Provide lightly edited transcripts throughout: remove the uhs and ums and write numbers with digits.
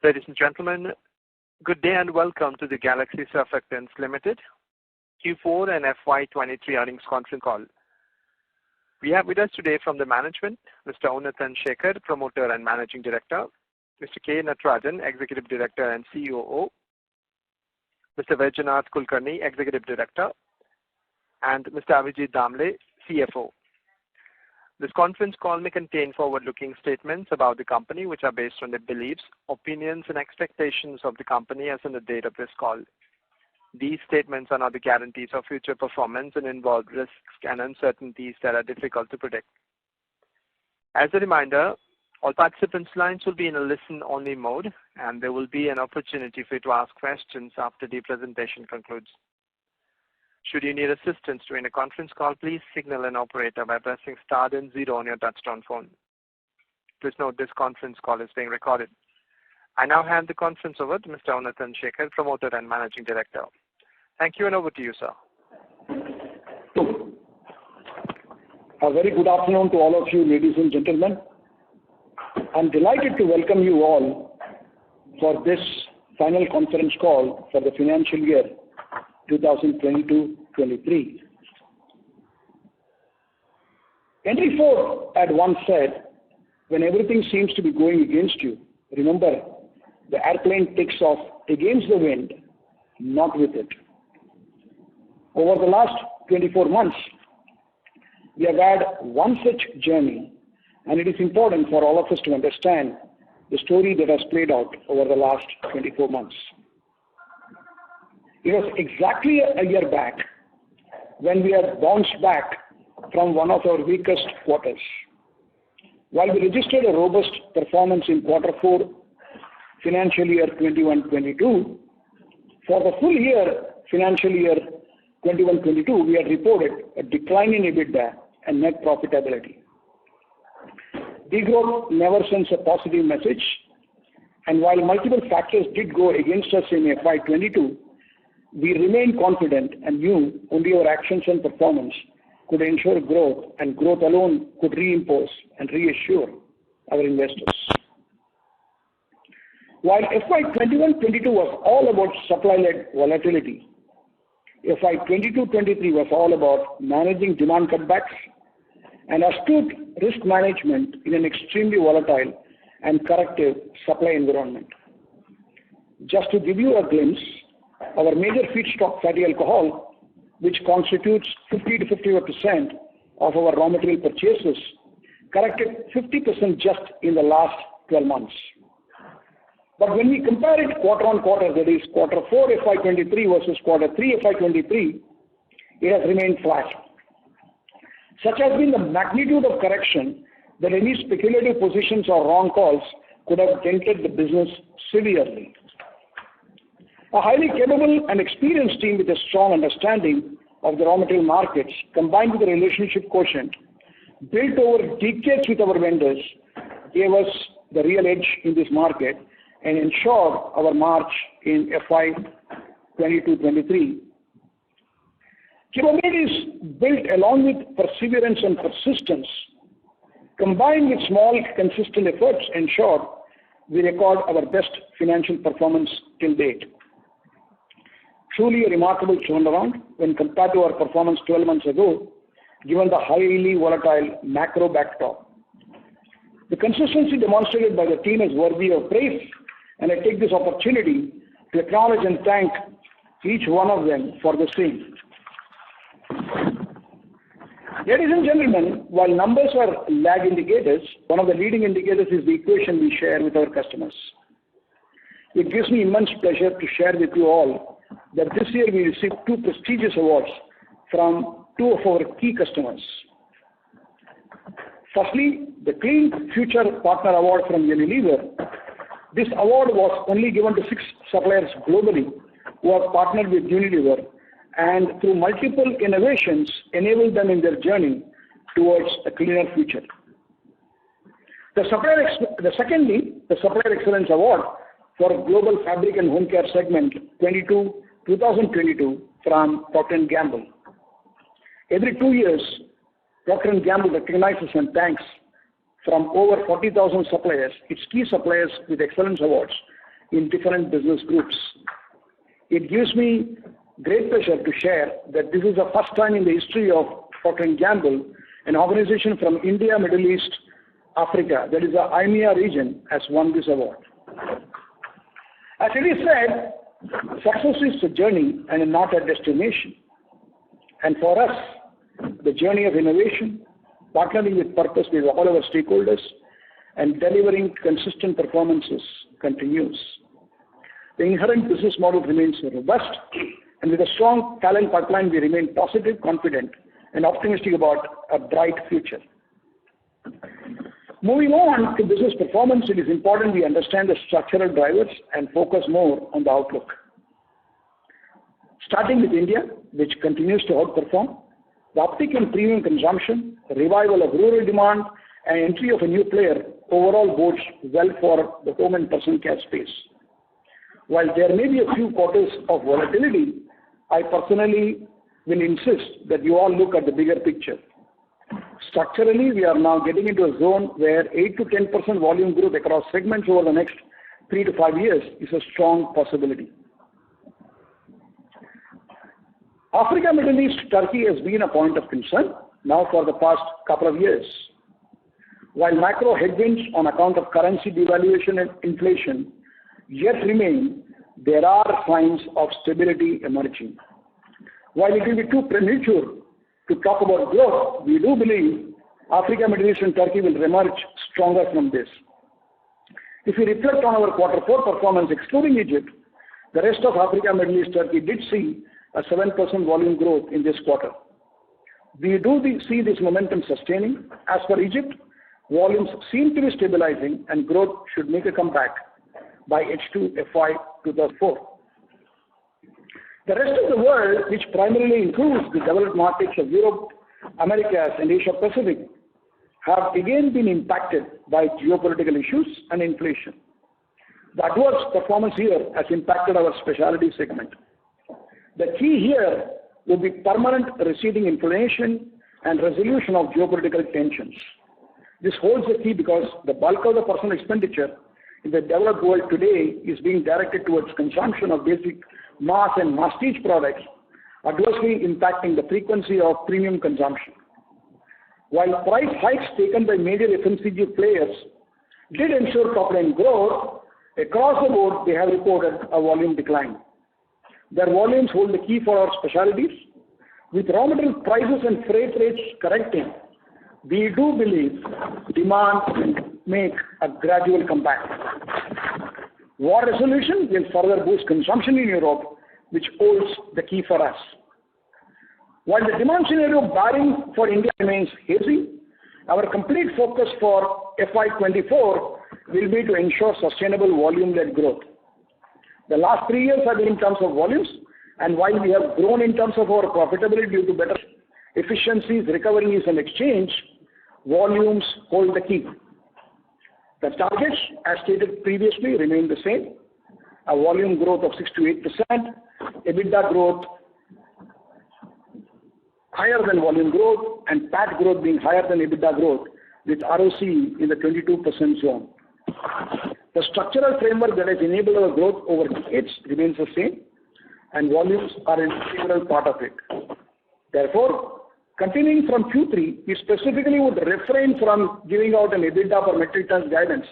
Ladies and gentlemen, good day and welcome to the Galaxy Surfactants Limited Q4 and FY23 earnings conference call. We have with us today from the management, Mr. Unatan Shekhar, Promoter and Managing Director, Mr. K. Natarajan, Executive Director and COO, Mr. Vaidyanath Kulkarni, Executive Director, and Mr. Abhijit Damle, CFO. This conference call may contain forward-looking statements about the company which are based on the beliefs, opinions and expectations of the company as on the date of this call. These statements are not the guarantees of future performance and involve risks and uncertainties that are difficult to predict. As a reminder, all participants' lines will be in a listen-only mode and there will be an opportunity for you to ask questions after the presentation concludes. Should you need assistance during the conference call, please signal an operator by pressing star then 0 on your touchtone phone. Please note this conference call is being recorded. I now hand the conference over to Mr. Unatan Shekhar, Promoter and Managing Director. Thank you and over to you, sir. A very good afternoon to all of you, ladies and gentlemen. I'm delighted to welcome you all for this final conference call for the financial year 2022-23. Henry Ford had once said, when everything seems to be going against you, remember, the airplane takes off against the wind, not with it. Over the last 24 months, we have had one such journey, and it is important for all of us to understand the story that has played out over the last 24 months. It was exactly a year back when we had bounced back from one of our weakest quarters. While we registered a robust performance in Q4 financial year 21-22, for the full year financial year 21-22, we had reported a decline in EBITDA and net profitability. Degrowth never sends a positive message, and while multiple factors did go against us in FY22, we remained confident and knew only our actions and performance could ensure growth, and growth alone could reinforce and reassure our investors. While FY21-22 was all about supply-led volatility, FY22-23 was all about managing demand cutbacks and astute risk management in an extremely volatile and corrective supply environment. Just to give you a glimpse, our major feedstock fatty alcohol, which constitutes 50 to 51% of our raw material purchases, corrected 50% just in the last 12 months. But when we compare it quarter on quarter, that is Q4 FY23 versus Q3 FY23, it has remained flat. Such has been the magnitude of correction that any speculative positions or wrong calls could have dented the business severely. A highly capable and experienced team with a strong understanding of the raw material markets, combined with a relationship quotient built over decades with our vendors, gave us the real edge in this market and ensured our march in FY22-23. Capabilities built along with perseverance and persistence, combined with small, consistent efforts, ensured we record our best financial performance till date. Truly a remarkable turnaround when compared to our performance 12 months ago, given the highly volatile macro backdrop. The consistency demonstrated by the team is worthy of praise, and I take this opportunity to acknowledge and thank each one of them for the same. Ladies and gentlemen, while numbers are lag indicators, one of the leading indicators is the equation we share with our customers. It gives me immense pleasure to share with you all that this year we received 2 prestigious awards from 2 of our key customers. Firstly, the Clean Future Partner Award from Unilever. This award was only given to 6 suppliers globally who have partnered with Unilever and through multiple innovations enabled them in their journey towards a cleaner future. Secondly, the Supplier Excellence Award for Global Fabric and Home Care segment 2022 from Procter & Gamble. Every 2 years, Procter & Gamble recognizes and thanks from over 40,000 suppliers, its key suppliers with excellence awards, in different business groups. It gives me great pleasure to share that this is the first time in the history of Procter & Gamble, an organization from India, Middle East, Africa, that is the IMEA region, has won this award. As it is said, success is a journey and not a destination. And for us, the journey of innovation, partnering with purpose with all our stakeholders, and delivering consistent performances continues. The inherent business model remains robust, and with a strong talent pipeline, we remain positive, confident, and optimistic about a bright future. Moving on to business performance, it is important we understand the structural drivers and focus more on the outlook. Starting with India, which continues to outperform, the uptick in premium consumption, revival of rural demand, and entry of a new player overall bodes well for the home and personal care space. While there may be a few quarters of volatility, I personally will insist that you all look at the bigger picture. Structurally, we are now getting into a zone where 8 to 10% volume growth across segments over the next 3 to 5 years is a strong possibility. Africa, Middle East, Turkey has been a point of concern now for the past couple of years. While macro headwinds on account of currency devaluation and inflation yet remain, there are signs of stability emerging. While it will be too premature to talk about growth, we do believe Africa, Middle East, and Turkey will emerge stronger from this. If we reflect on our Q4 performance excluding Egypt, the rest of Africa, Middle East, Turkey did see a 7% volume growth in this quarter. We do see this momentum sustaining. As for Egypt, volumes seem to be stabilizing and growth should make a comeback by H2 FY24. The rest of the world, which primarily includes the developed markets of Europe, Americas, and Asia Pacific, have again been impacted by geopolitical issues and inflation. The adverse performance here has impacted our specialty segment. The key here will be permanent receding inflation and resolution of geopolitical tensions. This holds the key because the bulk of the personal expenditure in the developed world today is being directed towards consumption of basic mass and prestige products, adversely impacting the frequency of premium consumption. While price hikes taken by major FMCG players did ensure top-line growth, across the board they have reported a volume decline. Their volumes hold the key for our specialties. With raw material prices and freight rates correcting, we do believe demand will make a gradual comeback. War resolution will further boost consumption in Europe, which holds the key for us. While the demand scenario barring for India remains hazy, our complete focus for FY24 will be to ensure sustainable volume-led growth. The last 3 years have been in terms of volumes, and while we have grown in terms of our profitability due to better efficiencies, recoveries, and exchange, volumes hold the key. The targets, as stated previously, remain the same. A volume growth of 6 to 8%, EBITDA growth higher than volume growth, and PAT growth being higher than EBITDA growth, with ROC in the 22% zone. The structural framework that has enabled our growth over decades remains the same, and volumes are an integral part of it. Therefore, continuing from Q3, we specifically would refrain from giving out an EBITDA per metric ton guidance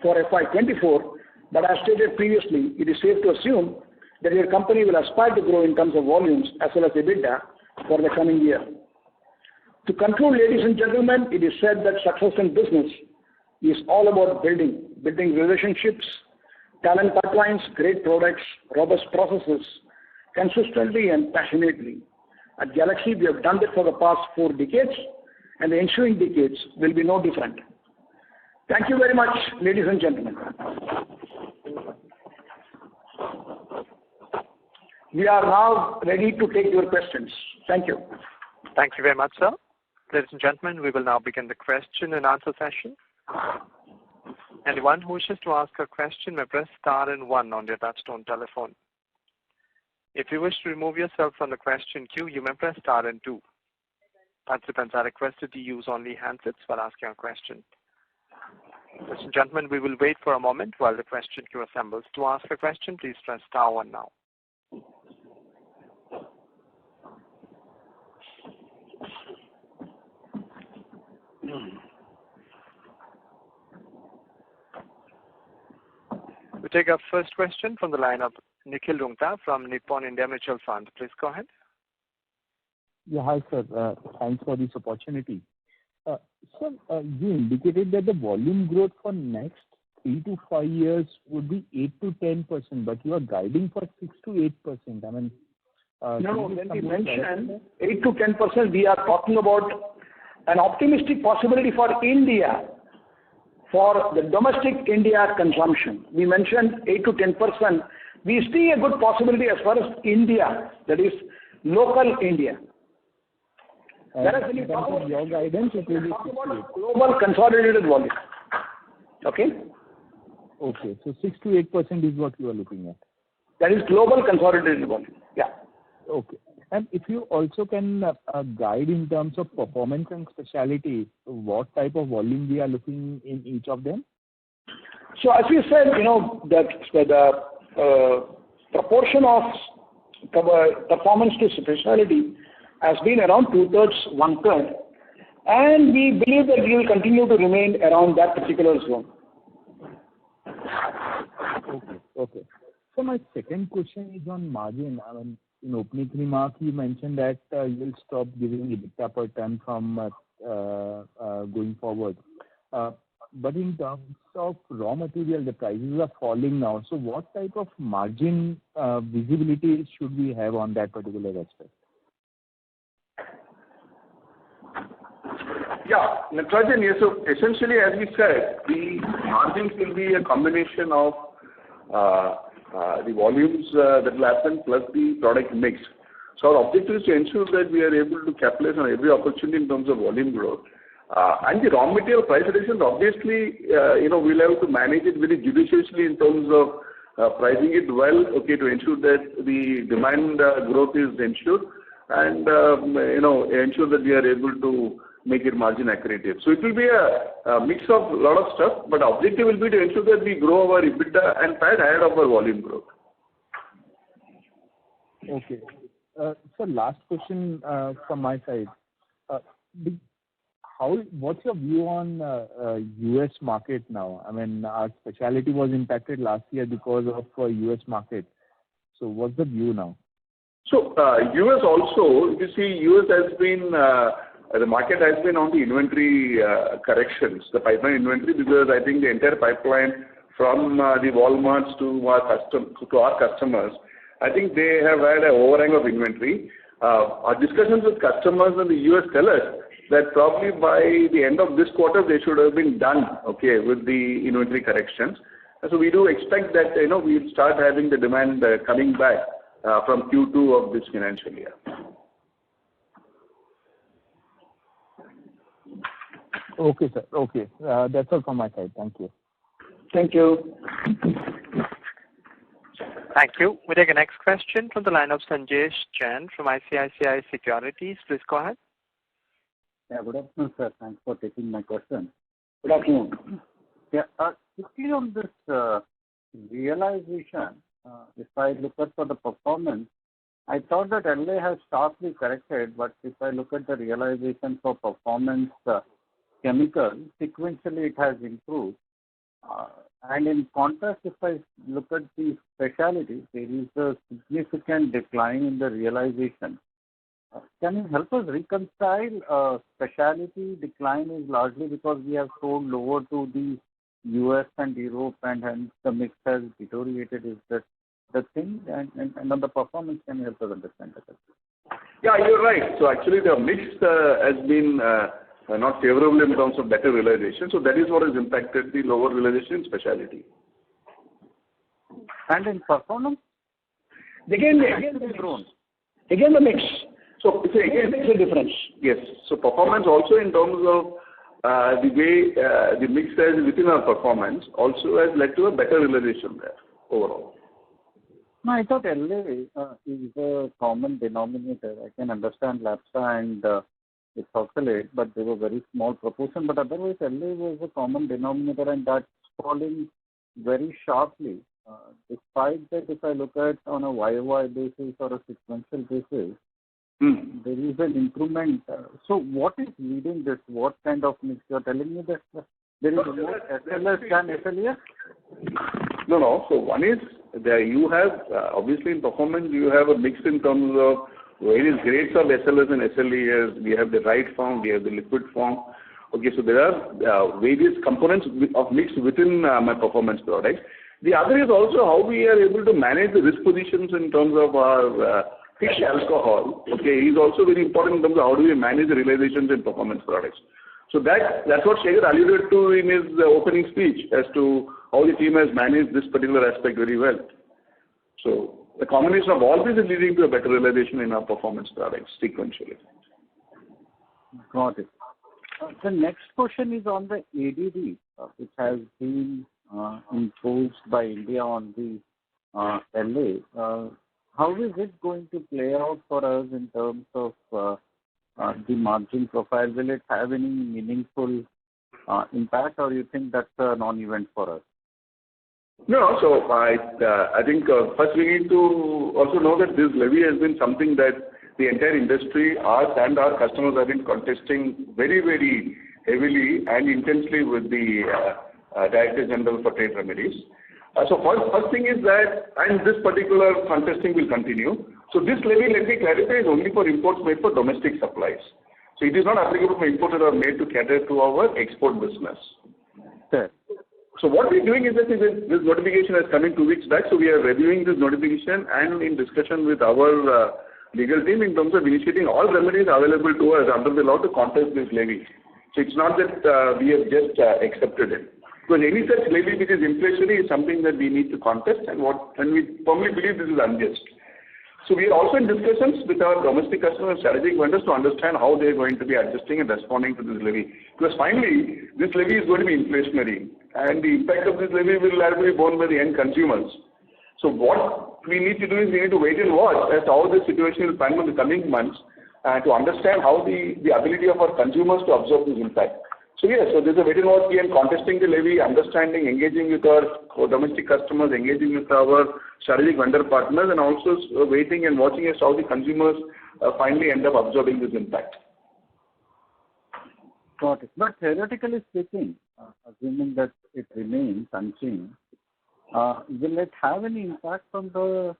for FY24, but as stated previously, it is safe to assume that your company will aspire to grow in terms of volumes as well as EBITDA for the coming year. To conclude, ladies and gentlemen, it is said that success in business is all about building relationships, talent pipelines, great products, robust processes, consistently and passionately. At Galaxy, we have done that for the past 4 decades, and the ensuing decades will be no different. Thank you very much, ladies and gentlemen. We are now ready to take your questions. Thank you. Thank you very much, sir. Ladies and gentlemen, we will now begin the question and answer session. Anyone who wishes to ask a question may press star and 1 on your touchtone telephone. If you wish to remove yourself from the question queue, you may press star and 2. Participants are requested to use only handsets while asking a question. Ladies and gentlemen, we will wait for a moment while the question queue assembles. To ask a question, please press star 1 now. We take our first question from the line of Nikhil Rungta from Nippon India Mutual Fund. Please go ahead. Yeah, hi sir. Thanks for this opportunity. Sir, you indicated that the volume growth for next 3 to 5 years would be 8 to 10%, but you are guiding for 6 to 8%. I mean, no, when we mention 8 to 10%, we are talking about an optimistic possibility for India, for the domestic India consumption. We mentioned 8 to 10%. We see a good possibility as far as India, that is local India. Whereas when you talk about your guidance, it will be global consolidated volume. Okay? Okay, so 6 to 8% is what you are looking at. That is global consolidated volume. Yeah. Okay. And if you also can guide in terms of performance and specialty, what type of volume we are looking in each of them? So as we said, that the proportion of performance to specialty has been around 2/3, 1/3, and we believe that we will continue to remain around that particular zone. Okay. So my second question is on margin. I mean, in opening remarks, you mentioned that you will stop giving EBITDA per ton from going forward. But in terms of raw material, the prices are falling now. So what type of margin visibility should we have on that particular aspect? Yeah, Nitrogen, yes. So essentially, as we said, the margins will be a combination of the volumes that will happen plus the product mix. So our objective is to ensure that we are able to capitalize on every opportunity in terms of volume growth. And the raw material price reductions, obviously, we'll have to manage it very judiciously in terms of pricing it well, okay, to ensure that the demand growth is ensured and, ensure that we are able to make it margin accretive. So it will be a mix of a lot of stuff, but objective will be to ensure that we grow our EBITDA and PAT ahead of our volume growth. Okay. So last question from my side. What's your view on U.S. market now? I mean, our specialty was impacted last year because of U.S. market. So what's the view now? So U.S. also, if you see, U.S. has been, the market has been on the inventory corrections, the pipeline inventory, because I think the entire pipeline from the Walmarts to our customers, I think they have had an overhang of inventory. Our discussions with customers in the U.S. tell us that probably by the end of this quarter, they should have been done, okay, with the inventory corrections. And so we do expect that, we'll start having the demand coming back from Q2 of this financial year. Okay, sir. Okay. That's all from my side. Thank you. Thank you. Thank you. We take the next question from the line of Sanjesh Jain from ICICI Securities. Please go ahead. Yeah, good afternoon, sir. Thanks for taking my question. Good afternoon. Yeah, quickly on this realization, if I look at for the performance, I thought that LA has sharply corrected, but if I look at the realization for performance chemical, sequentially it has improved. And in contrast, if I look at the specialty, there is a significant decline in the realization. Can you help us reconcile specialty decline is largely because we have sold lower to the US and Europe and hence the mix has deteriorated? Is that the thing? And on the performance, can you help us understand that? Yeah, you're right. So actually the mix has been not favorable in terms of better realization. So that is what has impacted the lower realization in specialty. And in performance? Again the mix. So again, it's a difference. Yes. So performance also in terms of the way the mix is within our performance also has led to a better realization there overall. No, I thought LA is a common denominator. I can understand LAPSA and ethoxylate, but they were very small proportion. But otherwise, LA was a common denominator, and that's falling very sharply. Despite that, if I look at on a YOY basis or a sequential basis, there is an improvement. So what is leading this? What kind of mix? You're telling me that there is more SLS than SLES? No. So one is there you have, obviously in performance, you have a mix in terms of various grades of SLS and SLES. We have the right form, we have the liquid form. Okay, so there are various components of mix within my performance products. The other is also how we are able to manage the risk positions in terms of our fish alcohol. Okay, is also very important in terms of how do we manage the realizations in performance products. So that's what Shekhar alluded to in his opening speech as to how the team has managed this particular aspect very well. So the combination of all this is leading to a better realization in our performance products sequentially. Got it. The next question is on the ADD, which has been imposed by India on the LA. How is it going to play out for us in terms of the margin profile? Will it have any meaningful impact, or you think that's a non-event for us? No, so I think first we need to also know that this levy has been something that the entire industry, us and our customers have been contesting very, very heavily and intensely with the Director General for Trade Remedies. So first thing is that, and this particular contesting will continue. So this levy, let me clarify, is only for imports made for domestic supplies. So it is not applicable for imports that are made to cater to our export business. Sure. So what we're doing is that this notification has come in 2 weeks back. So we are reviewing this notification and in discussion with our legal team in terms of initiating all remedies available to us under the law to contest this levy. So it's not that we have just accepted it. Because any such levy which is inflationary is something that we need to contest, and we firmly believe this is unjust. So we are also in discussions with our domestic customers and strategic vendors to understand how they are going to be adjusting and responding to this levy. Because finally, this levy is going to be inflationary, and the impact of this levy will largely be borne by the end consumers. So what we need to do is we need to wait and watch as to how the situation will pan out in the coming months, and to understand how the ability of our consumers to absorb this impact. So yes, so there's a wait and watch game, contesting the levy, understanding, engaging with our domestic customers, engaging with our strategic vendor partners, and also waiting and watching as how the consumers finally end up absorbing this impact. Got it. But theoretically speaking, assuming that it remains unchanged, will it have any impact on the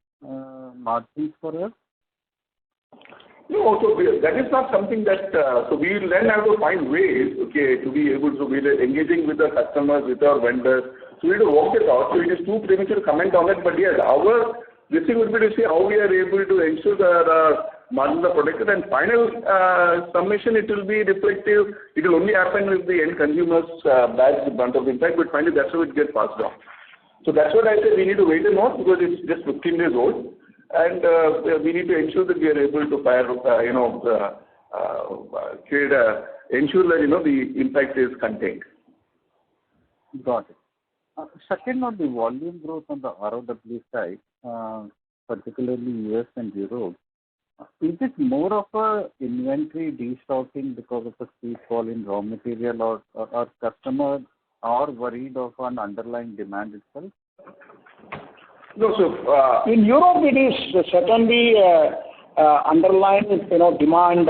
margins for us? No, so that is not something that, so we will then have to find ways, okay, to be able to be engaging with the customers, with our vendors. So we need to work it out. So it is too premature to comment on it, but yes, this thing would be to see how we are able to ensure that our margins are protected, and final summation, it will be reflective. It will only happen if the end consumers bear the brunt of the impact, but finally that's how it gets passed on. So that's what I said, we need to wait and watch because it's just 15 days old. And we need to ensure that we are able to ensure that the impact is contained. Got it. Second, on the volume growth on the ROW side, particularly US and Europe, is it more of a inventory destocking because of the steep fall in raw material, or customers are worried of an underlying demand itself? No, so in Europe it is certainly underlying demand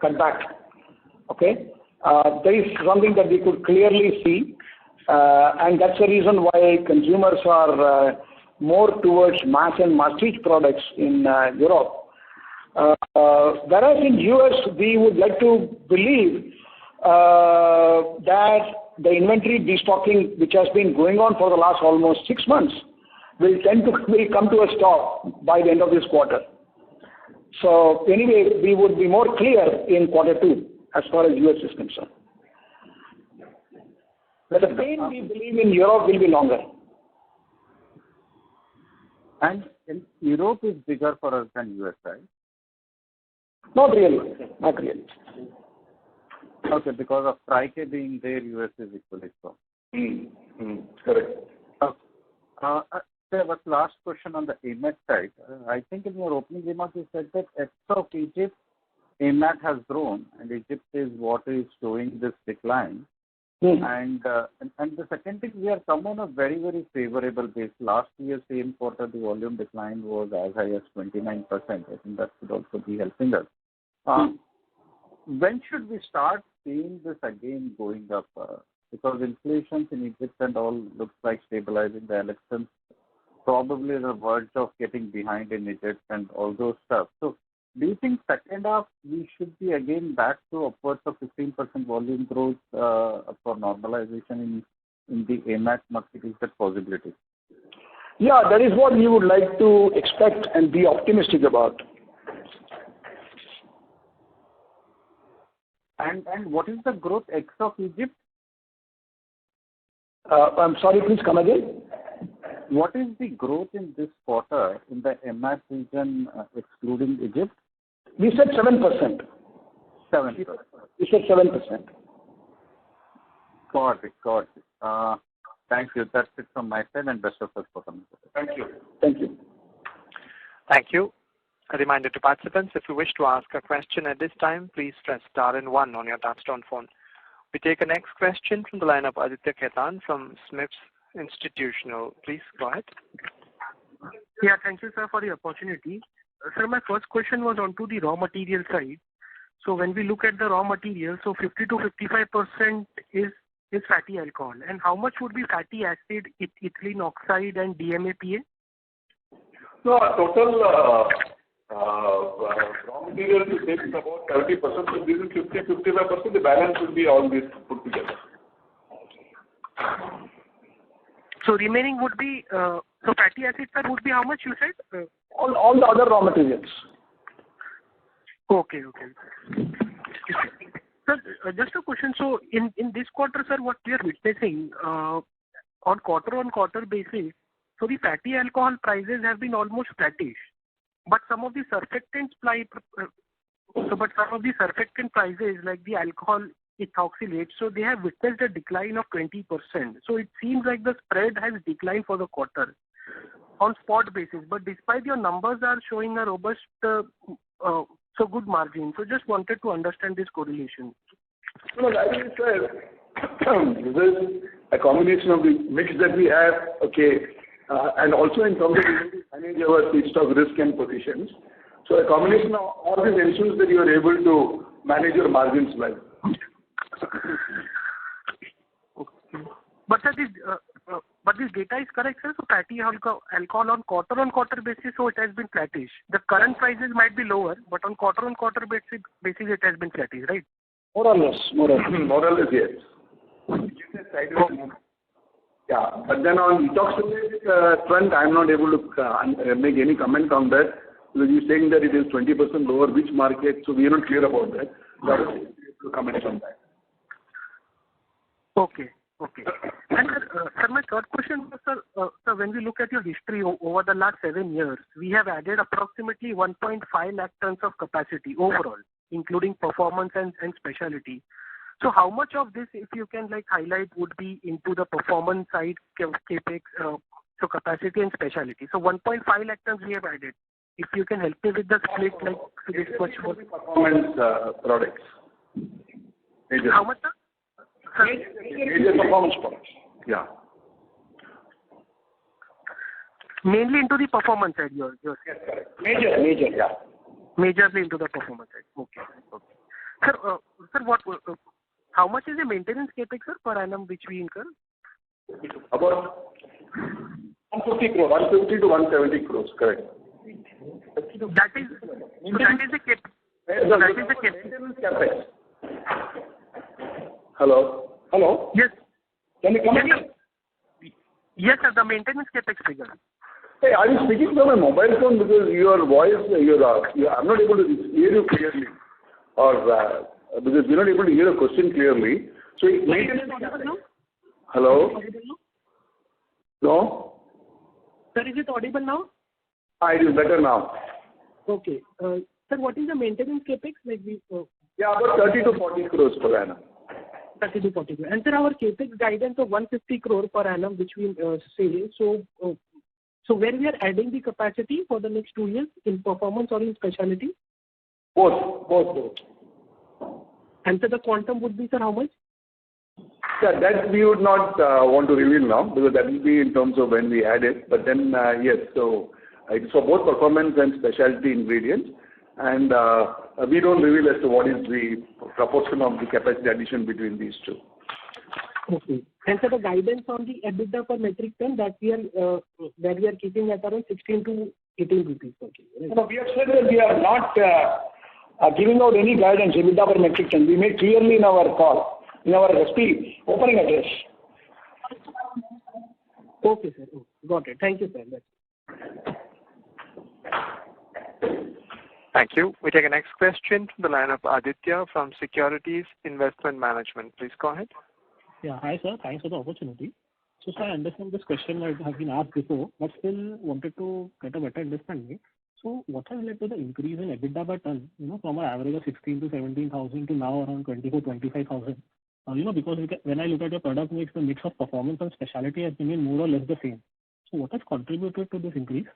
cutback. Okay, there is something that we could clearly see, and that's the reason why consumers are more towards mass and masstige products in Europe. Whereas in US we would like to believe that the inventory destocking which has been going on for the last almost 6 months will come to a stop by the end of this quarter. So anyway, we would be more clear in Q2 as far as US is concerned. But the pain we believe in Europe will be longer. And in Europe is bigger for us than US, right? Not really. Not really. Okay, because of Trike being there, US is equally strong. Correct. There was last question on the AMET side. I think in your opening remarks you said that ex of Egypt, AMAT has grown and Egypt is what is showing this decline. And the second thing, we are come on a very, very favorable base. Last year, same quarter, the volume decline was as high as 29%. I think that should also be helping us. When should we start seeing this again going up? Because inflation in Egypt and all looks like stabilizing. The elections probably on the verge of getting behind in Egypt and all those stuff. So do you think second half we should be again back to upwards of 15% volume growth for normalization in the AMAT market? Is that possibility? Yeah, that is what we would like to expect and be optimistic about. And what is the growth ex of Egypt? I'm sorry, please come again. What is the growth in this quarter in the AMAT region excluding Egypt? We said 7%. 7%. We said 7%. Got it. Thank you. That's it from my side and best of luck for coming. Thank you. Thank you. Thank you. A reminder to participants, if you wish to ask a question at this time, please press star and 1 on your touchtone phone. We take a next question from the line of Aditya Khetan from SMIFS Institutional. Please go ahead. Yeah, thank you, sir, for the opportunity. Sir, my first question was onto the raw material side. So when we look at the raw material, so 50 to 55% is fatty alcohol. And how much would be fatty acid, ethylene oxide, and DMAPA? No, total raw material to take is about 30%. So this is 50-55%. The balance will be all this put together. So remaining would be, so fatty acid, sir, would be how much you said? All the other raw materials. Okay. Sir, just a question. So in this quarter, sir, what we are witnessing on quarter basis, so the fatty alcohol prices have been almost flattish, but some of the surfactant prices like the alcohol ethoxylate, so they have witnessed a decline of 20%. So it seems like the spread has declined for the quarter on spot basis. But despite your numbers are showing a robust, so good margin. So just wanted to understand this correlation. No, as I said, this is a combination of the mix that we have, okay, and also in terms of managing our feedstock risk and positions. So a combination of all this ensures that you are able to manage your margins well. Okay. But sir, this data is correct, sir. So fatty alcohol on quarter basis, so it has been flattish. The current prices might be lower, but on quarter basis it has been flattish, right? More or less, yes. Yeah, but then on ethoxylate front, I am not able to make any comment on that. Because you're saying that it is 20% lower, which market, so we are not clear about that. So I will to comment on that. Okay. And sir, my third question was, sir, when we look at your history over the last 7 years, we have added approximately 1.5 lakh tons of capacity overall, including performance and specialty. So how much of this, if you can highlight, would be into the performance side, capex, so capacity and specialty? So 1.5 lakh tons we have added. If you can help me with the split, this much more. Performance products. Major. How much, sir? Major performance products. Yeah. Mainly into the performance side, yours. Yes, correct. Major, yeah. Majorly into the performance side. Okay. Sir, how much is the maintenance capex, sir, per annum which we incur? About 150 to 170 crores, correct. That is the capex. Maintenance capex. Hello? Yes. Can you come again? Yes, sir, the maintenance capex figure. Hey, are you speaking from a mobile phone? Because your voice, I'm not able to hear you clearly. Or because we're not able to hear a question clearly. So maintenance capex. Hello? No? Sir, is it audible now? It is better now. Okay. Sir, what is the maintenance capex? Yeah, about 30 to 40 crores per annum. 30 to 40 crores. And sir, our capex guidance of 150 crore per annum, which we say, so where we are adding the capacity for the next 2 years in performance or in specialty? Both. And so the quantum would be, sir, how much? Yeah, that we would not want to reveal now, because that will be in terms of when we add it. But then, yes, so it's for both performance and specialty ingredients. And we don't reveal as to what is the proportion of the capacity addition between these two. Okay. And so the guidance on the EBITDA per metric ton that we are keeping at around 16 to 18 rupees per kilo. Right? No, we have said that we are not giving out any guidance EBITDA per metric ton. We made clearly in our call, in our opening address. Okay, sir. Oh, got it. Thank you, sir. Thank you. We take a next question from the line of Aditya from Securities Investment Management. Please go ahead. Yeah, hi sir. Thanks for the opportunity. So sir, I understand this question might have been asked before, but still wanted to get a better understanding. So what has led to the increase in EBITDA per ton, from an average of 16 to 17,000 to now around 24,000-25,000? Because when I look at your product mix, the mix of performance and specialty has remained more or less the same. So what has contributed to this increase?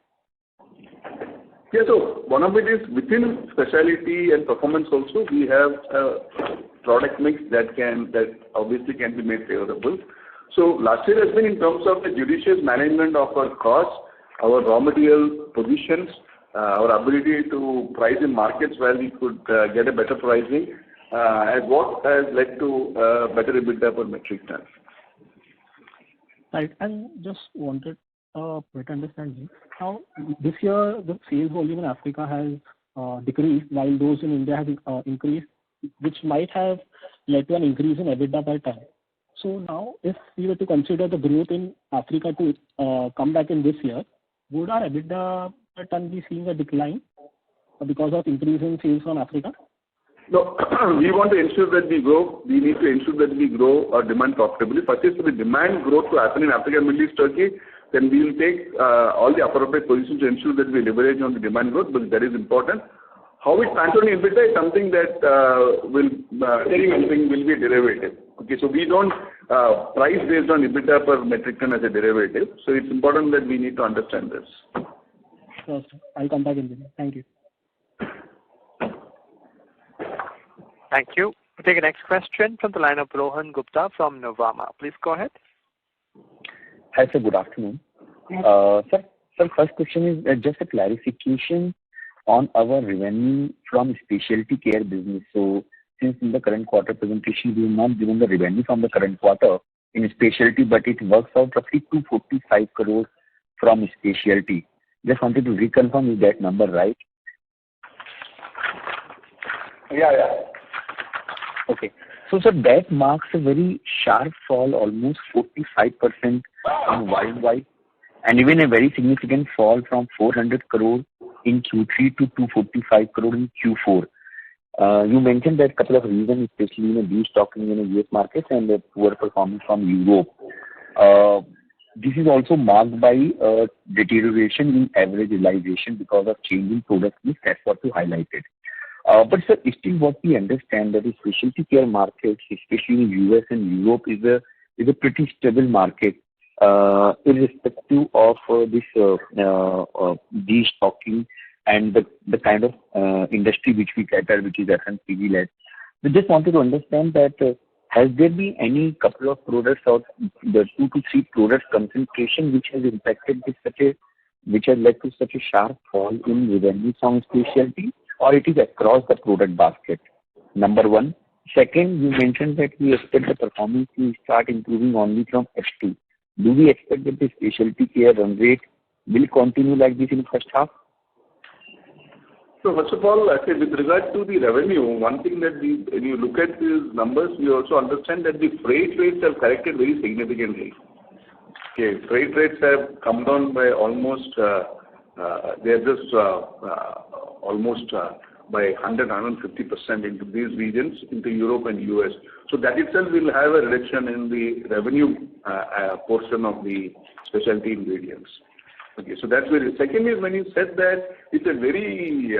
Yeah, so one of it is within specialty and performance also, we have a product mix that obviously can be made favorable. So last year has been in terms of the judicious management of our costs, our raw material positions, our ability to price in markets where we could get a better pricing, as what has led to better EBITDA per metric ton. Right, and just wanted better understanding how this year the sales volume in Africa has decreased while those in India have increased, which might have led to an increase in EBITDA per ton. So now, if we were to consider the growth in Africa to come back in this year, would our EBITDA per ton be seeing a decline because of increase in sales from Africa? No, we want to ensure that we grow. We need to ensure that we grow our demand profitably. First is for the demand growth to happen in Africa, Middle East, Turkey. Then we will take all the appropriate positions to ensure that we leverage on the demand growth, because that is important. How it translates in EBITDA is something that will be a derivative. Okay, so we don't price based on EBITDA per metric ton as a derivative. So it's important that we need to understand this. Sure, sir. I'll come back in the day. Thank you. Thank you. We'll take the next question from the line of Rohan Gupta from Nuvama. Please go ahead. Hi, sir. Good afternoon. Sir, first question is just a clarification on our revenue from specialty care business. So, since in the current quarter presentation, we have not given the revenue from the current quarter in specialty, but it works out roughly 245 crores from specialty. Just wanted to reconfirm, is that number right? Yeah. Okay. So, sir, that marks a very sharp fall, almost 45% on YY, and even a very significant fall from 400 crore in Q3 to 245 crore in Q4. You mentioned that a couple of reasons, especially destocking in the US markets and the poor performance from Europe. This is also marked by deterioration in average realization because of changing product mix. That's what you highlighted. But sir, still what we understand that the specialty care markets, especially in US and Europe, is a pretty stable market, irrespective of this destocking and the kind of industry which we cater, which is FMCG led. We just wanted to understand that has there been any couple of products or the 2 to 3 products concentration which has impacted which has led to such a sharp fall in revenue from specialty, or it is across the product basket? Number one. Second, you mentioned that we expect the performance to start improving only from H2. Do we expect that the specialty care run rate will continue like this in the first half? So first of all, I say with regard to the revenue, one thing that when you look at these numbers, we also understand that the freight rates have corrected very significantly. Okay, freight rates have come down by almost, they're just almost by 150% into these regions, into Europe and US. So that itself will have a reduction in the revenue portion of the specialty ingredients. Okay, so that's very. Second is when you said that it's a very,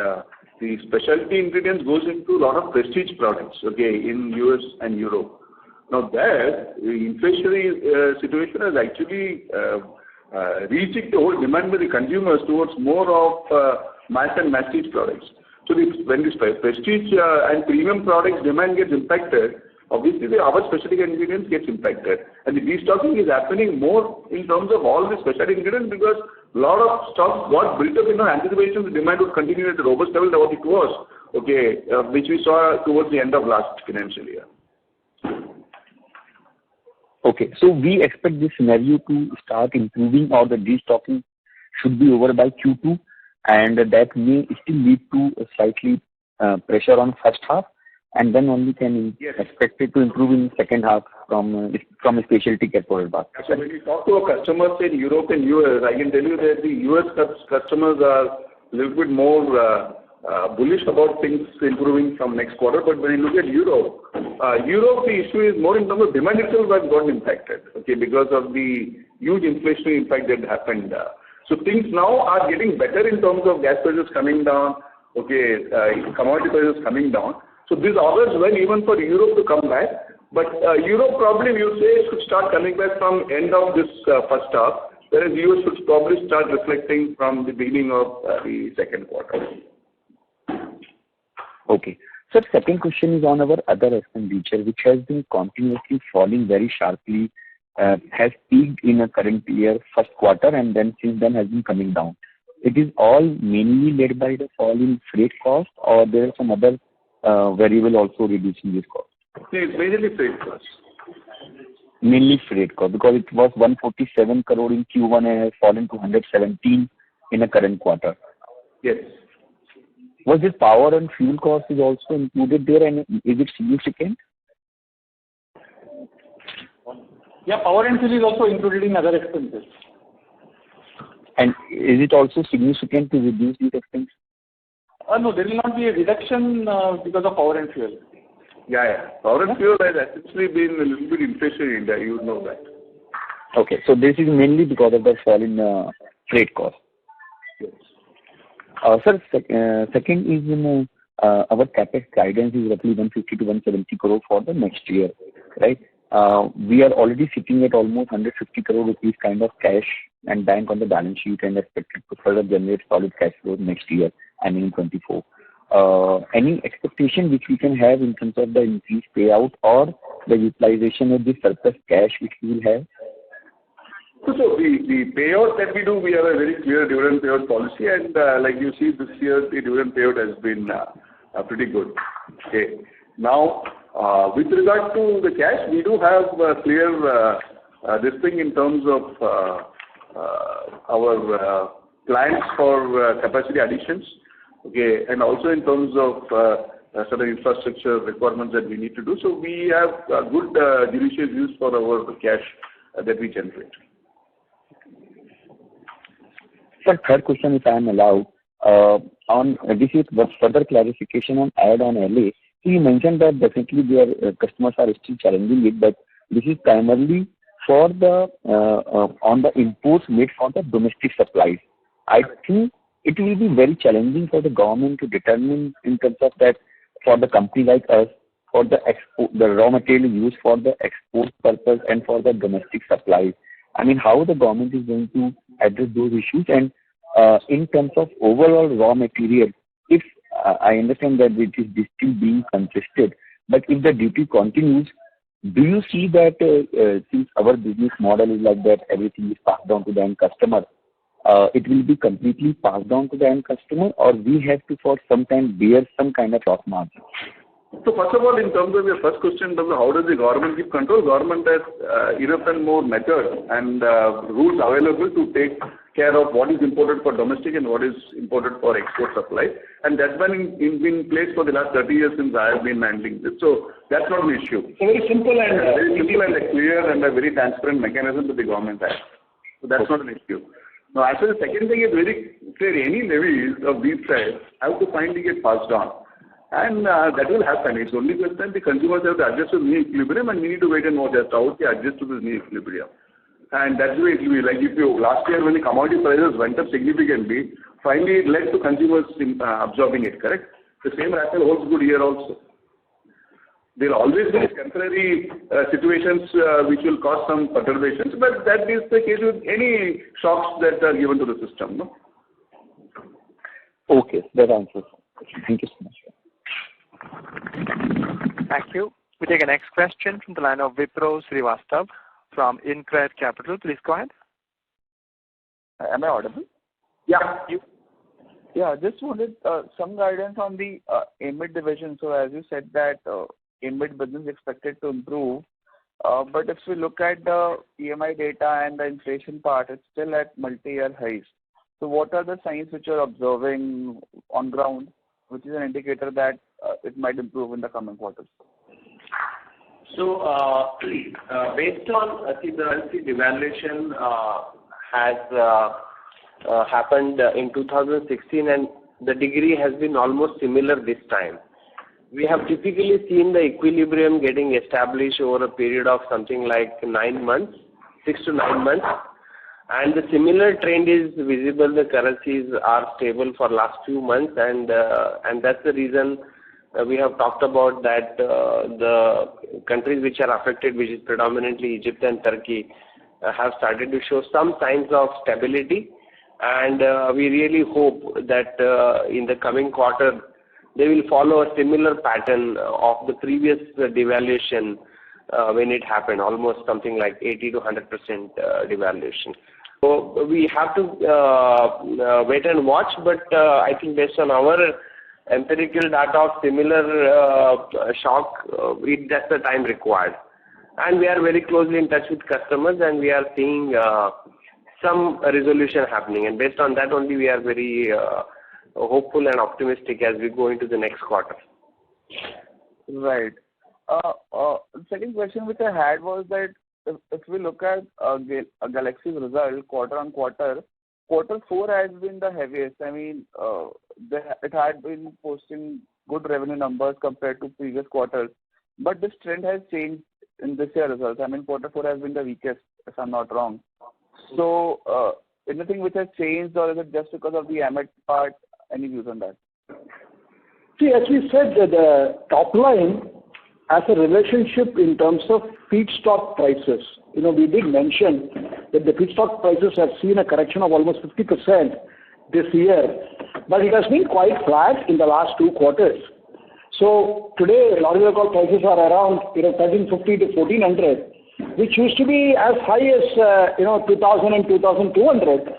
the specialty ingredients goes into a lot of prestige products, okay, in US and Europe. Now that the inflationary situation has actually reaching the whole demand by the consumers towards more of mass and masstige products. So when this prestige and premium products demand gets impacted, obviously our specialty ingredients gets impacted. And the destocking is happening more in terms of all the specialty ingredients because a lot of stocks got built up in anticipation the demand would continue at a robust level that what it was, which we saw towards the end of last financial year. Okay, so we expect this scenario to start improving, or the destocking should be over by Q2, and that may still lead to a slightly pressure on first half, and then only can expect it to improve in second half from a specialty care product basket. So when we talk to our customers in Europe and US, I can tell you that the US customers are a little bit more bullish about things improving from next quarter. But when you look at Europe, the issue is more in terms of demand itself has gotten impacted, because of the huge inflationary impact that happened. So things now are getting better in terms of gas prices coming down, commodity prices coming down. So this augurs well even for Europe to come back. But Europe probably, we would say, should start coming back from end of this first half, whereas US should probably start reflecting from the beginning of the second quarter. Okay. So second question is on our other expenditure, which has been continuously falling very sharply, has peaked in a current year first quarter, and then since then has been coming down. It is all mainly led by the fall in freight cost, or there are some other variable also reducing this cost? It's mainly freight cost. Mainly freight cost, because it was 147 crore in Q1 and has fallen to 117 in the current quarter. Yes. Was this power and fuel cost is also included there, and is it significant? Yeah, power and fuel is also included in other expenses. And is it also significant to reduce these expenses? No, there will not be a reduction because of power and fuel. Yeah. Power and fuel has essentially been a little bit inflationary in India, you know that. Okay, so this is mainly because of the fall in freight cost. Yes. Sir, second is our CapEx guidance is roughly 150 to 170 crore for the next year, right? We are already sitting at almost 150 crore rupees kind of cash and bank on the balance sheet, and expected to further generate solid cash flow next year, I mean 24. Any expectation which we can have in terms of the increased payout or the utilization of the surplus cash which we will have? So the payout that we do, we have a very clear dividend payout policy, and like you see this year, the dividend payout has been pretty good. Okay. Now, with regard to the cash, we do have clear this thing in terms of our plans for capacity additions, and also in terms of certain infrastructure requirements that we need to do. So we have good judicious use for our cash that we generate. Sir, third question, if I am allowed, on this is further clarification on add-on LA. So you mentioned that definitely their customers are still challenging it, but this is primarily for the on the imports made for the domestic supplies. I think it will be very challenging for the government to determine in terms of that for the company like us, for the export, the raw material used for the export purpose and for the domestic supplies. I mean, how the government is going to address those issues, and in terms of overall raw material, if I understand that it is still being contested, but if the duty continues, do you see that since our business model is like that, everything is passed down to the end customer, it will be completely passed down to the end customer, or we have to for some time bear some kind of loss margin? So first of all, in terms of your first question, in terms of how does the government keep control, government has enough and more methods and rules available to take care of what is imported for domestic and what is imported for export supply. And that's been in place for the last 30 years since I have been handling this. So that's not an issue. So very simple and a clear and a very transparent mechanism that the government has. So that's not an issue. Now, as for the second thing is very clear, any levies of these types have to finally get passed on. And that will happen. It's only just that the consumers have to adjust to the new equilibrium, and we need to wait and watch as to how they adjust to this new equilibrium. And that's the way it will be. Like if you, last year when the commodity prices went up significantly, finally it led to consumers absorbing it, correct? The same rationale holds good here also. There will always be temporary situations which will cause some perturbations, but that is the case with any shocks that are given to the system, no? Okay, that answers. Thank you so much. Thank you. We take a next question from the line of Vipro Srivastav from InCred Capital. Please go ahead. Am I audible? Yeah. Yeah, just wanted some guidance on the AMID division. So as you said that AMID business is expected to improve, but if we look at the PMI data and the inflation part, it's still at multi-year highs. So what are the signs which you're observing on ground, which is an indicator that it might improve in the coming quarters? So based on the currency devaluation has happened in 2016, and the degree has been almost similar this time. We have typically seen the equilibrium getting established over a period of something like 9 months, 6 to 9 months, and the similar trend is visible. The currencies are stable for last few months, and that's the reason we have talked about that the countries which are affected, which is predominantly Egypt and Turkey, have started to show some signs of stability, and we really hope that in the coming quarter they will follow a similar pattern of the previous devaluation when it happened, almost something like 80 to 100% devaluation. So we have to wait and watch, but I think based on our empirical data of similar shock, that's the time required. And we are very closely in touch with customers, and we are seeing some resolution happening. And based on that only, we are very hopeful and optimistic as we go into the next quarter. Right. The second question which I had was that if we look at Galaxy's result quarter on quarter, quarter 4 has been the heaviest. I mean, it had been posting good revenue numbers compared to previous quarters, but this trend has changed in this year results. I mean, quarter 4 has been the weakest, if I'm not wrong. So, anything which has changed, or is it just because of the AMID part? Any views on that? See, as we said, the top line has a relationship in terms of feedstock prices. We did mention that the feedstock prices have seen a correction of almost 50% this year, but it has been quite flat in the last 2 quarters. So today, lorry vehicle prices are around 1,350 to 1,400, which used to be as high as 2,000 and 2,200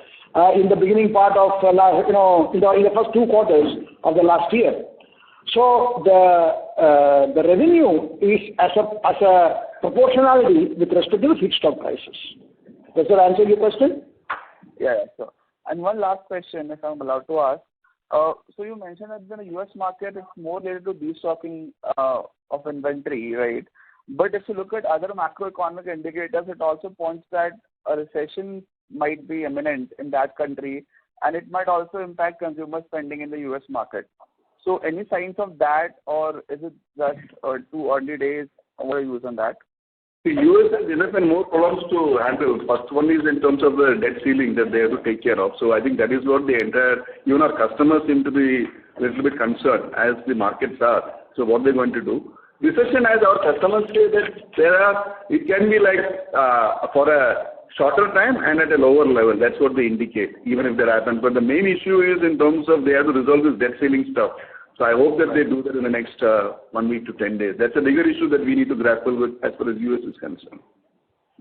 in the beginning part of in the first 2 quarters of the last year. So the revenue is as a proportionality with respect to the feedstock prices. Does that answer your question? Yeah, sure. And one last question, if I'm allowed to ask. So you mentioned that in the US market, it's more related to destocking of inventory, right? But if you look at other macroeconomic indicators, it also points that a recession might be imminent in that country, and it might also impact consumer spending in the US market. So any signs of that, or is it just too early days? What are your views on that? The US has enough and more problems to handle. First one is in terms of the debt ceiling that they have to take care of. So I think that is what even our customers seem to be a little bit concerned as the markets are. So what they're going to do. Recession, as our customers say, that it can be like for a shorter time and at a lower level. That's what they indicate, even if that happens. But the main issue is in terms of they have to resolve this debt ceiling stuff. So I hope that they do that in the next 1 week to 10 days. That's a bigger issue that we need to grapple with as far as US is concerned.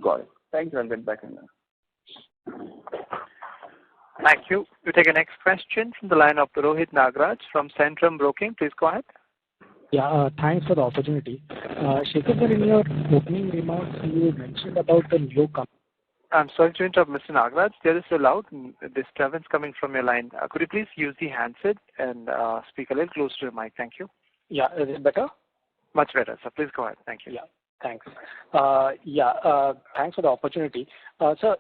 Got it. Thank you. I'll get back in there. Thank you. We take a next question from the line of Rohit Nagraj from Centrum Broking. Please go ahead. Yeah, thanks for the opportunity. Shekhar sir, in your opening remarks, you mentioned about the new company. I'm sorry to interrupt, Mr. Nagraj. There is a loud disturbance coming from your line. Could you please use the handset and speak a little closer to the mic? Thank you. Yeah, is it better? Much better, sir. Please go ahead. Thank you. Yeah, thanks. Thanks for the opportunity. Sir,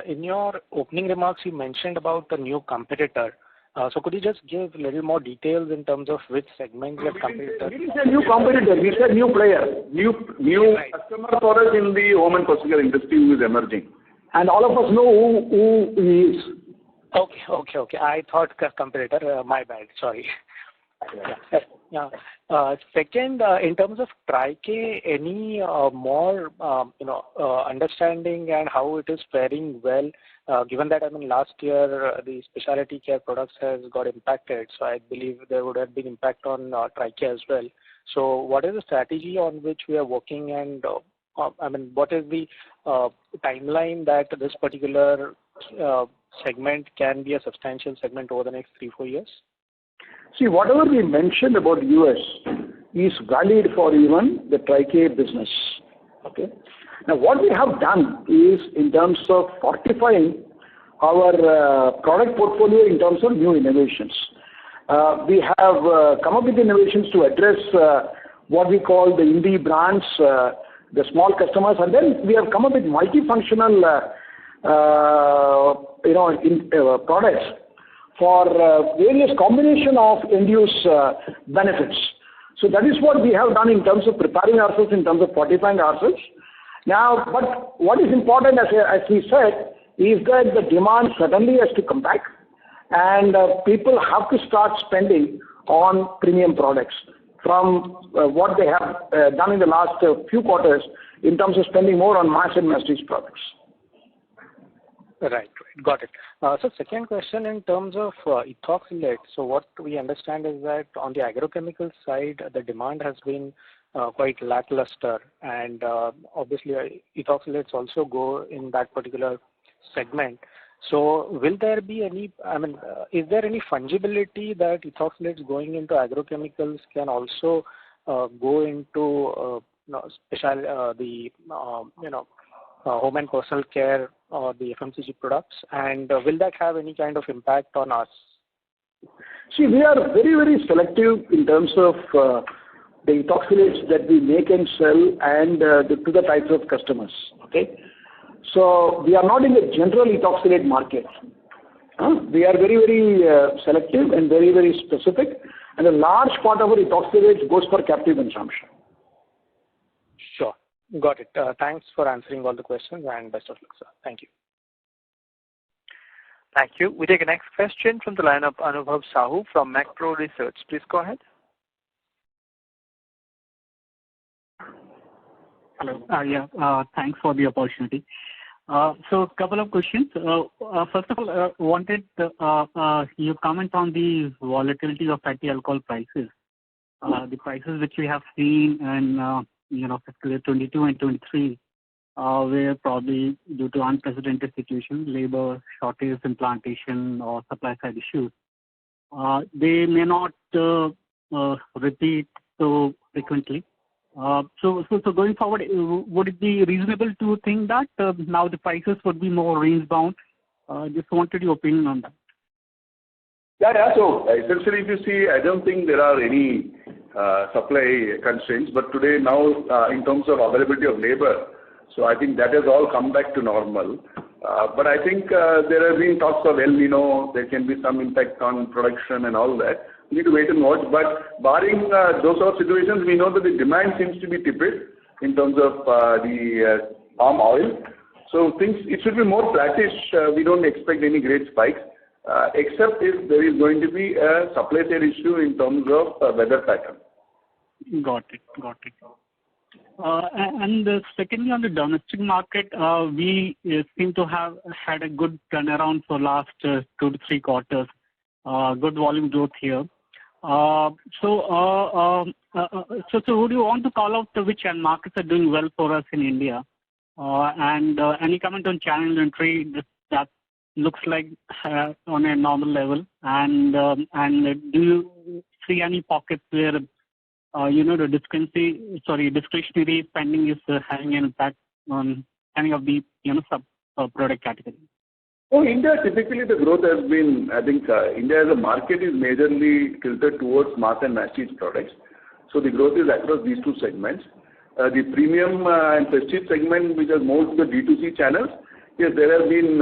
in your opening remarks, you mentioned about the new competitor. So could you just give a little more details in terms of which segment your competitor? We said new competitor. We said new player. New customer for us in the home and personal industry who is emerging. And all of us know who he is. Okay. I thought competitor. My bad. Sorry. Yeah. Second, in terms of Tri-K, any more understanding and how it is faring well, given that last year the specialty care products has got impacted, so I believe there would have been impact on Tri-K as well. So what is the strategy on which we are working, and what is the timeline that this particular segment can be a substantial segment over the next 3-4 years? See, whatever we mentioned about US is valid for even the Tri-K business. Okay. Now, what we have done is in terms of fortifying our product portfolio in terms of new innovations. We have come up with innovations to address what we call the indie brands, the small customers, and then we have come up with multifunctional products for various combination of end-use benefits. So that is what we have done in terms of preparing ourselves, in terms of fortifying ourselves. Now, but what is important, as we said, is that the demand suddenly has to come back, and people have to start spending on premium products from what they have done in the last few quarters in terms of spending more on mass and prestige products. Right. Got it. So second question in terms of ethoxylate. So what we understand is that on the agrochemical side, the demand has been quite lackluster, and obviously ethoxylates also go in that particular segment. So will there be any, is there any fungibility that ethoxylates going into agrochemicals can also go into home and personal care or the FMCG products, and will that have any kind of impact on us? See, we are very, very selective in terms of the ethoxylates that we make and sell, and to the types of customers. Okay, so we are not in the general ethoxylate market. We are very, very selective and very, very specific, and a large part of our ethoxylates goes for captive consumption. Sure. Got it. Thanks for answering all the questions, and best of luck, sir. Thank you. Thank you. We take the next question from the line of Anubhav Sahu from Macro Research. Please go ahead. Hello. Thanks for the opportunity. So a couple of questions. First of all, wanted your comment on the volatility of fatty alcohol prices. The prices which we have seen in fiscal year 22 and 23 were probably due to unprecedented situation, labor shortage, implantation, or supply side issues. They may not repeat so frequently. So going forward, would it be reasonable to think that now the prices would be more range bound? Just wanted your opinion on that. Yeah. So essentially, if you see, I don't think there are any supply constraints. But today, now, in terms of availability of labor, so I think that has all come back to normal. But I think there have been talks of El Nino. There can be some impact on production and all that. We need to wait and watch. But barring those sort of situations, we know that the demand seems to be tepid in terms of the palm oil. So it should be more flattish. We don't expect any great spikes, except if there is going to be a supply side issue in terms of weather pattern. Got it. And secondly, on the domestic market, we seem to have had a good turnaround for last 2 to 3 quarters. Good volume growth here. So would you want to call out which end markets are doing well for us in India? And any comment on channel inventory that looks like on a normal level? And do you see any pockets where the discretionary spending is having an impact on any of the sub product categories? Oh, India, typically the growth has been, I think, India as a market is majorly tilted towards mass and prestige products. So the growth is across these two segments. The premium and prestige segment, which has moved to the D2C channels, yes, there have been,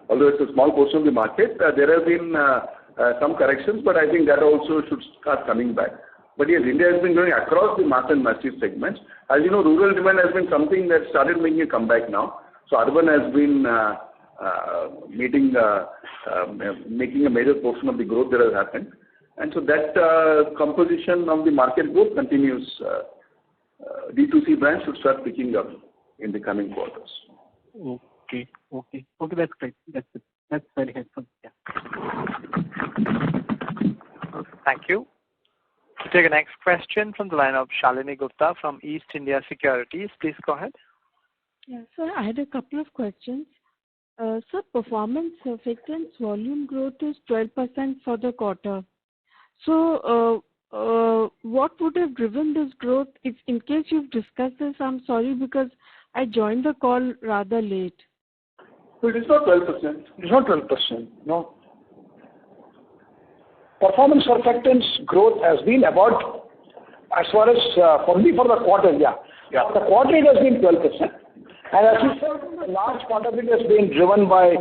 although it's a small portion of the market, there have been some corrections, but I think that also should start coming back. But yes, India has been growing across the mass and prestige segments. As you know, rural demand has been something that started making a comeback now. So urban has been making a major portion of the growth that has happened. And so that composition of the market growth continues. D2C brands should start picking up in the coming quarters. Okay, that's great. That's very helpful. Yeah. Thank you. We'll take the next question from the line of Shalini Gupta from East India Securities. Please go ahead. Yeah, sir, I had a couple of questions. Sir, performance surfactants volume growth is 12% for the quarter. So, what would have driven this growth? If in case you've discussed this, I'm sorry because I joined the call rather late. So it is not 12%. It's not 12%. No. Performance surfactants growth has been about, as far as only for the quarter, yeah. For the quarter it has been 12%. And as you said, a large part of it has been driven by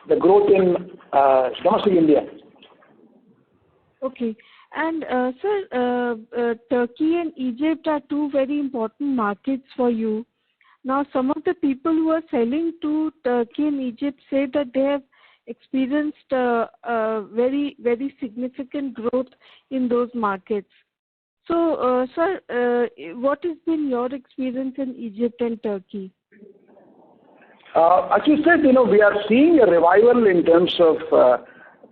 the growth in domestic India. Okay. And sir, Turkey and Egypt are two very important markets for you. Now, some of the people who are selling to Turkey and Egypt say that they have experienced very, very significant growth in those markets. So, sir, what has been your experience in Egypt and Turkey? As you said, we are seeing a revival in terms of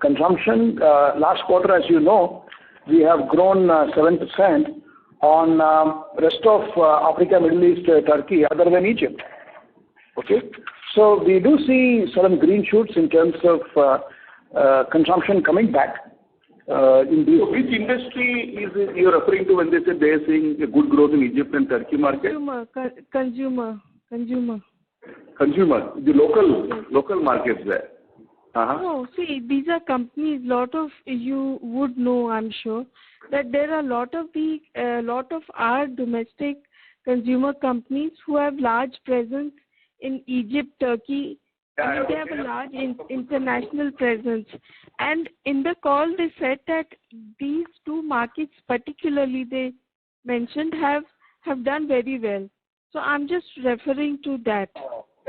consumption. Last quarter, as you know, we have grown 7% on rest of Africa, Middle East, Turkey, other than Egypt. Okay, so we do see certain green shoots in terms of consumption coming back. In these. So which industry is you referring to when they say they are seeing a good growth in Egypt and Turkey market? Consumer. Consumer, the local markets there. No, see, these are companies. Lot of you would know, I'm sure, that there are a lot of our domestic consumer companies who have large presence in Egypt, Turkey. And they have a large international presence. And in the call, they said that these two markets, particularly, they mentioned have done very well. So I'm just referring to that.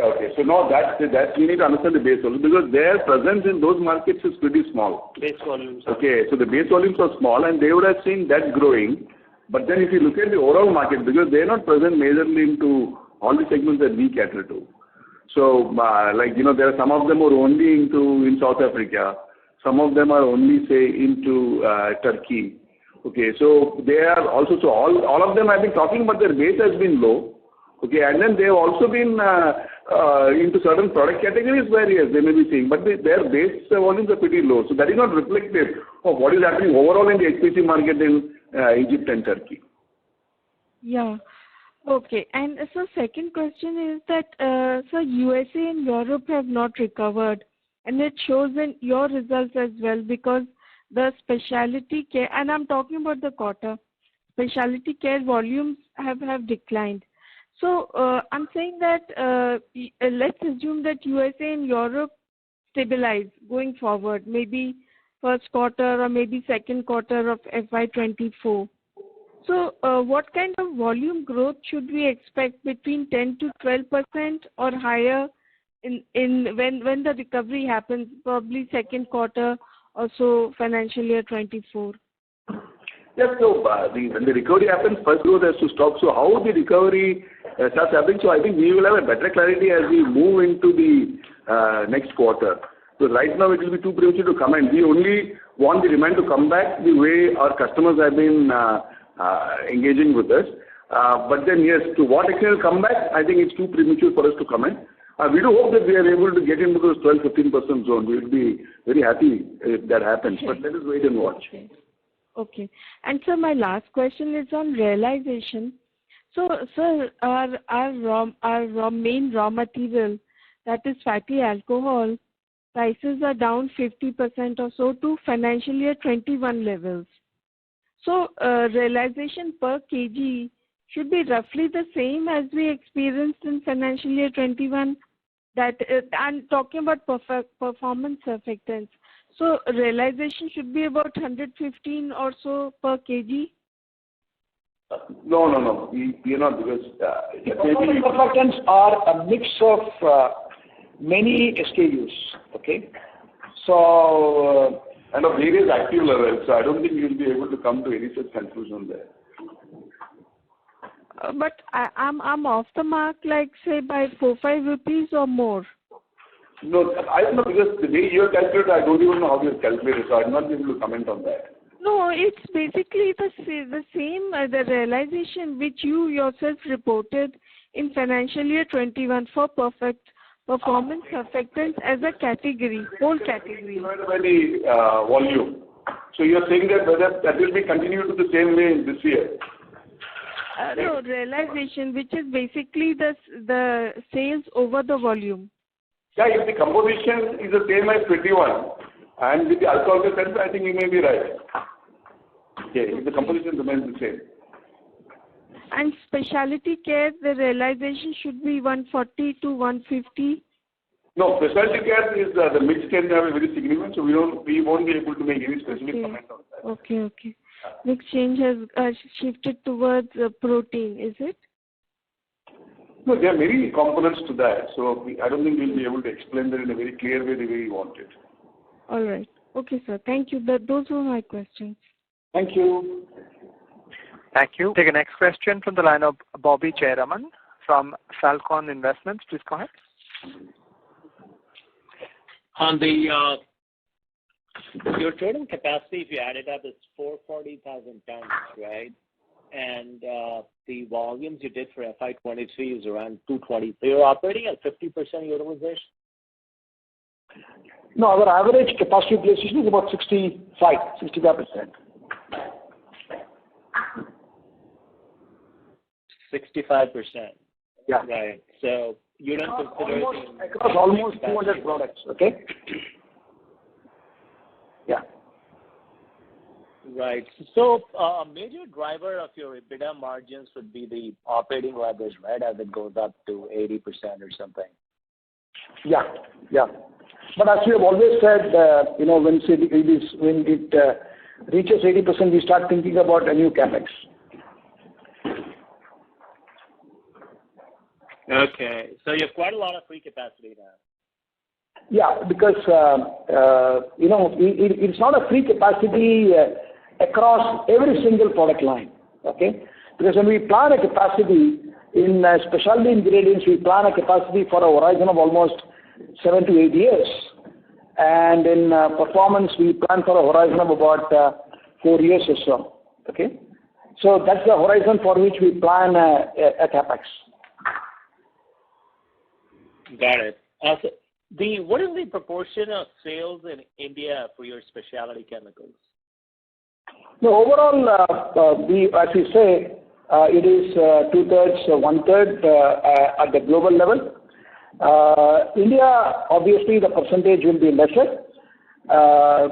Okay, so now that you need to understand the base volume because their presence in those markets is pretty small. Base volumes. Okay, so the base volumes are small and they would have seen that growing. But then if you look at the overall market, because they are not present majorly into all the segments that we cater to. So, there are some of them are only in South Africa. Some of them are only, say, into Turkey. Okay, so they are also, so all of them have been talking, but their base has been low. Okay, and then they have also been into certain product categories where, yes, they may be seeing, but their base volumes are pretty low. So that is not reflective of what is happening overall in the HPC market in Egypt and Turkey. Yeah. Okay. And so second question is that, so USA and Europe have not recovered. And it shows in your results as well because the specialty care, and I'm talking about the quarter, specialty care volumes have declined. So I'm saying that let's assume that USA and Europe stabilize going forward, maybe first quarter or maybe second quarter of FY24. So what kind of volume growth should we expect between 10 to 12% or higher in when the recovery happens, probably second quarter or so financial year 24? Yes, so when the recovery happens, first growth has to stop. So how the recovery starts happening, so I think we will have a better clarity as we move into the next quarter. So right now it will be too premature to comment. We only want the demand to come back the way our customers have been engaging with us. But then yes, to what extent it will come back, I think it's too premature for us to comment. We do hope that we are able to get into those 12-15% zone. We will be very happy if that happens. But let us wait and watch. Okay. And so my last question is on realization. So, sir, our main raw material, that is fatty alcohol, prices are down 50% or so to financial year 21 levels. So, realization per kg should be roughly the same as we experienced in financial year 21. That I'm talking about performance surfactants. So, realization should be about 115 or so per kg? No. We are not because... performance surfactants are a mix of many SKUs, okay? So, and of various active levels. So I don't think you'll be able to come to any such conclusion there. But I'm off the mark, like say by 4-5 rupees or more. No, I don't know, because the way you have calculated, I don't even know how you have calculated, so I'm not able to comment on that. No, it's basically the same the realization which you yourself reported in financial year 21 for performance surfactants as a category, whole category. Divided by the volume. So you're saying that whether that will be continued to the same way in this year? No, realization, which is basically the sales over the volume. Yeah, if the composition is the same as 21, and with the alcohol percent, I think you may be right. Okay, if the composition remains the same. And specialty care, the realization should be 140 to 150. No, specialty care is the mix can have a very significant, so we won't be able to make any specific comment on that. Okay. Mix change has shifted towards protein, is it? No, there are many components to that, so I don't think we'll be able to explain that in a very clear way the way you want it. All right. Okay, sir. Thank you. Those were my questions. Thank you. Thank you. Take a next question from the line of Bobby Chairaman from Falcon Investments. Please go ahead. On the your total capacity, if you add it up, is 440,000 tons, right? And the volumes you did for FY23 is around 220. So you're operating at 50% utilization? No, our average capacity utilization is about 65%. 65%. Yeah. Right. So you don't consider across almost 200 products. Okay. Yeah. Right. So a major driver of your EBITDA margins would be the operating leverage, right, as it goes up to 80% or something. Yeah. But as we have always said, when it reaches 80%, we start thinking about a new capex. Okay. So you have quite a lot of free capacity now. Yeah, because it's not a free capacity across every single product line. Okay, because when we plan a capacity in specialty ingredients, we plan a capacity for a horizon of almost 7 to 8 years, and in performance, we plan for a horizon of about 4 years or so. Okay, so that's the horizon for which we plan a capex. Got it. What is the proportion of sales in India for your specialty chemicals? No, overall, as we say, it is 2/3, 1/3 at the global level. India, obviously, the percentage will be lesser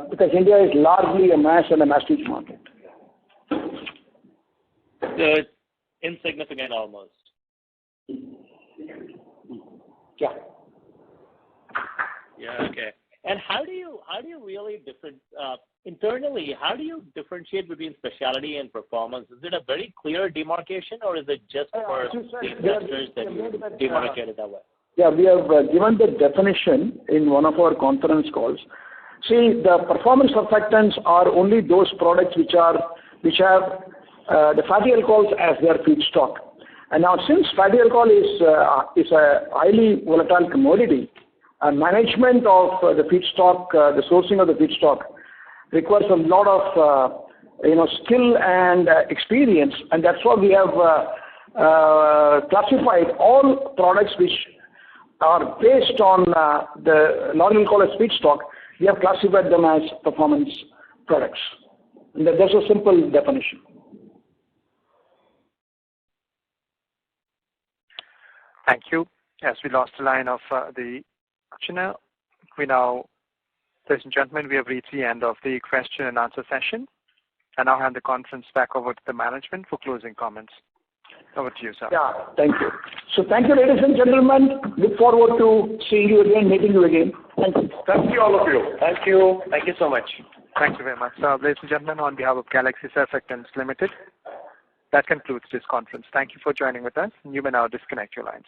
because India is largely a mass and a masstige market. So it's insignificant almost. Yeah. Yeah. Okay. And how do you really internally? How do you differentiate between specialty and performance? Is it a very clear demarcation, or is it just for the investors that you demarcate it that way? Yeah, we have given the definition in one of our conference calls. See, the performance surfactants are only those products which have the fatty alcohols as their feedstock. And now, since fatty alcohol is a highly volatile commodity, management of the feedstock, the sourcing of the feedstock, requires a lot of skill and experience, and that's why we have classified all products which are based on the lauryl alcohol as feedstock. We have classified them as performance products. And that's a simple definition. Thank you. As we lost the line of the questioner, ladies and gentlemen, we have reached the end of the question and answer session. I now hand the conference back over to the management for closing comments. Over to you, sir. Yeah, thank you. So thank you, ladies and gentlemen. Look forward to seeing you again, meeting you again. Thank you. Thank you, all of you. Thank you. Thank you so much. Thank you very much. Ladies and gentlemen, on behalf of Galaxy Surfactants Limited, that concludes this conference. Thank you for joining with us. You may now disconnect your lines.